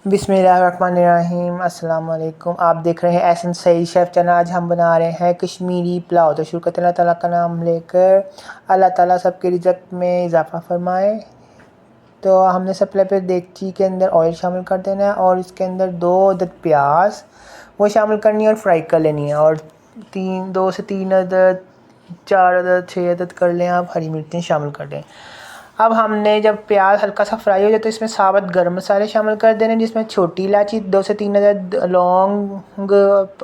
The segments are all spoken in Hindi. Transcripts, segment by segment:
बिस्मिल्लाहिर्रहमानिर्रहीम। अस्सलाम वालेकुम। आप देख रहे हैं एहसन सईद शेफ़ चैनल। आज हम बना रहे हैं कश्मीरी पुलाव। तो शुरू करते हैं अल्लाह ताला का नाम लेकर। अल्लाह ताला सबके रिज़्क़ में इजाफ़ा फरमाए। तो हमने सबसे पहले देगची के अंदर ऑयल शामिल कर देना है और इसके अंदर 2 अदद प्याज वो शामिल करनी है और फ्राई कर लेनी है। और 2 से 3 अदद 4 अदद 6 अदद कर लें आप हरी मिर्चें शामिल कर दें। अब हमने जब प्याज हल्का सा फ्राई हो जाए तो इसमें साबुत गरम मसाले शामिल कर देने, जिसमें छोटी इलायची 2 से 3 अदद लौंग,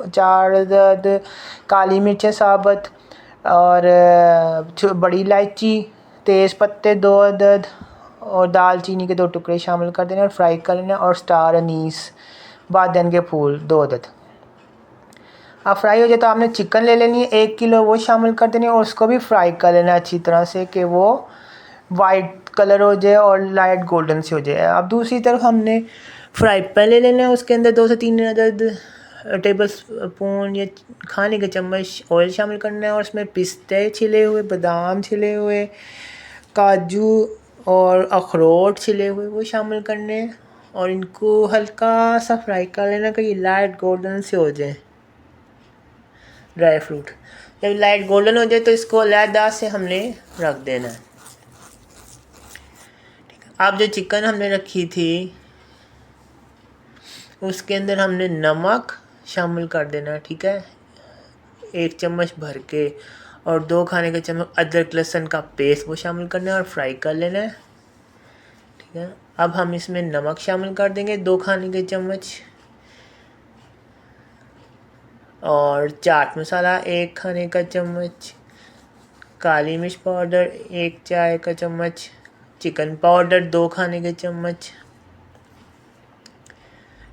4 अदद काली मिर्चें साबुत और बड़ी इलायची, तेज़ पत्ते 2 अदद और दालचीनी के 2 टुकड़े शामिल कर देने और फ्राई कर लेना। और स्टार अनीस बादन के फूल 2 अदद। अब फ्राई हो जाए तो आपने चिकन ले लेनी है 1 किलो, वो शामिल कर देनी है और उसको भी फ्राई कर लेना अच्छी तरह से कि वो वाइट कलर हो जाए और लाइट गोल्डन से हो जाए। अब दूसरी तरफ हमने फ्राई पैन ले लेना है, उसके अंदर 2 से 3 अदद टेबल स्पून या खाने के चम्मच ऑयल शामिल करना है और उसमें पिस्ते छिले हुए, बादाम छिले हुए, काजू और अखरोट छिले हुए वो शामिल करने हैं और इनको हल्का सा फ्राई कर लेना कि ये लाइट गोल्डन से हो जाए। ड्राई फ्रूट जब लाइट गोल्डन हो जाए तो इसको अलहदा से हमने रख देना है। अब जो चिकन हमने रखी थी उसके अंदर हमने नमक शामिल कर देना है, ठीक है, 1 चम्मच भर के। और 2 खाने के चम्मच अदरक लहसुन का पेस्ट वो शामिल करना है और फ्राई कर लेना है, ठीक है। अब हम इसमें नमक शामिल कर देंगे 2 खाने के चम्मच और चाट मसाला 1 खाने का चम्मच, काली मिर्च पाउडर 1 चाय का चम्मच, चिकन पाउडर 2 खाने के चम्मच,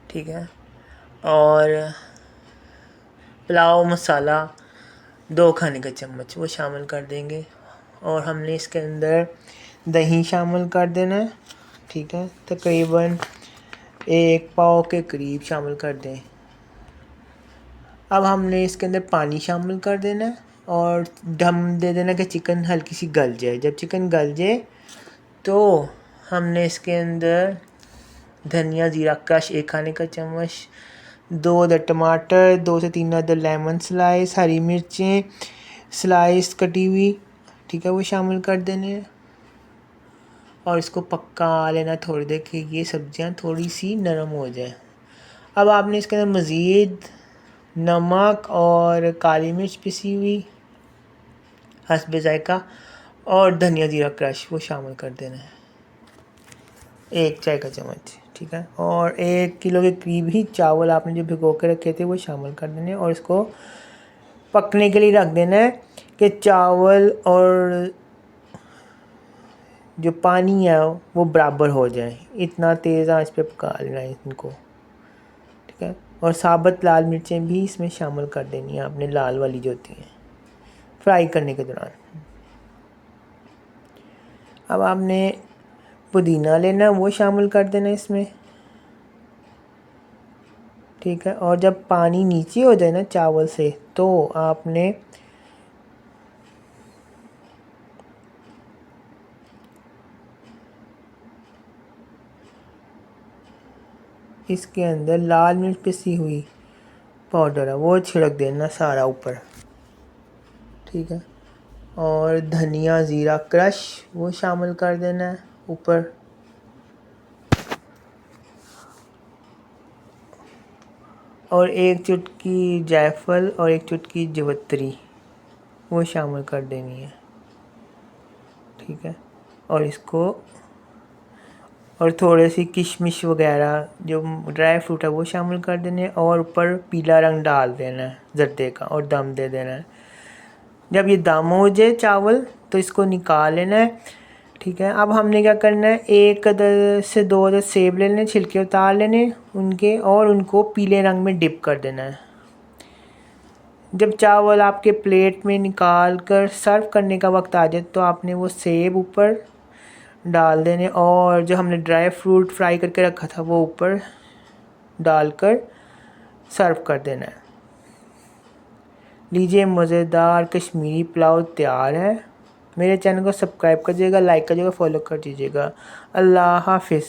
ठीक है, और पुलाव मसाला 2 खाने का चम्मच वो शामिल कर देंगे। और हमने इसके अंदर दही शामिल कर देना है, ठीक है, तकरीबन 1 पाव के करीब शामिल कर दें। अब हमने इसके अंदर पानी शामिल कर देना है और दम दे देना कि चिकन हल्की सी गल जाए। जब चिकन गल जाए तो हमने इसके अंदर धनिया ज़ीरा क्रश 1 खाने का चम्मच, 2 अदद टमाटर, 2 से 3 अदद लेमन स्लाइस, हरी मिर्चें स्लाइस कटी हुई, ठीक है, वो शामिल कर देने हैं और इसको पका लेना थोड़ी देर कि ये सब्जियां थोड़ी सी नरम हो जाए। अब आपने इसके अंदर मज़ीद नमक और काली मिर्च पिसी हुई हस्बे जायका और धनिया ज़ीरा क्रश वो शामिल कर देना है 1 चाय का चम्मच, ठीक है। और 1 किलो के करीब ही चावल आपने जो भिगो के रखे थे वो शामिल कर देने और इसको पकने के लिए रख देना है कि चावल और जो पानी है वो बराबर हो जाए। इतना तेज़ आंच पे पका लेना है इनको, ठीक है। और साबुत लाल मिर्चें भी इसमें शामिल कर देनी है आपने, लाल वाली जो होती हैं फ्राई करने के दौरान। अब आपने पुदीना लेना वो शामिल कर देना इसमें, ठीक है। और जब पानी नीचे हो जाए ना चावल से तो आपने इसके अंदर लाल मिर्च पिसी हुई पाउडर है वो छिड़क देना सारा ऊपर, ठीक है। और धनिया ज़ीरा क्रश वो शामिल कर देना है ऊपर। और 1 चुटकी जायफल और 1 चुटकी जवित्री वो शामिल कर देनी है, ठीक है। और इसको और थोड़े सी किशमिश वगैरह जो ड्राई फ्रूट है वो शामिल कर देने और ऊपर पीला रंग डाल देना है जर्दे का और दम दे देना है। जब ये दम हो जाए चावल तो इसको निकाल लेना है, ठीक है। अब हमने क्या करना है 1 अदद से 2 अदद सेब ले लेने, छिलके उतार लेने उनके और उनको पीले रंग में डिप कर देना है। जब चावल आपके प्लेट में निकाल कर सर्व करने का वक्त आ जाए तो आपने वो सेब ऊपर डाल देने और जो हमने ड्राई फ्रूट फ्राई करके रखा था वो ऊपर डालकर सर्व कर देना है। लीजिए, मज़ेदार कश्मीरी पुलाव तैयार है। मेरे चैनल को सब्सक्राइब करिएगा, लाइक करिएगा, फॉलो कर दीजिएगा। अल्लाह हाफिज़।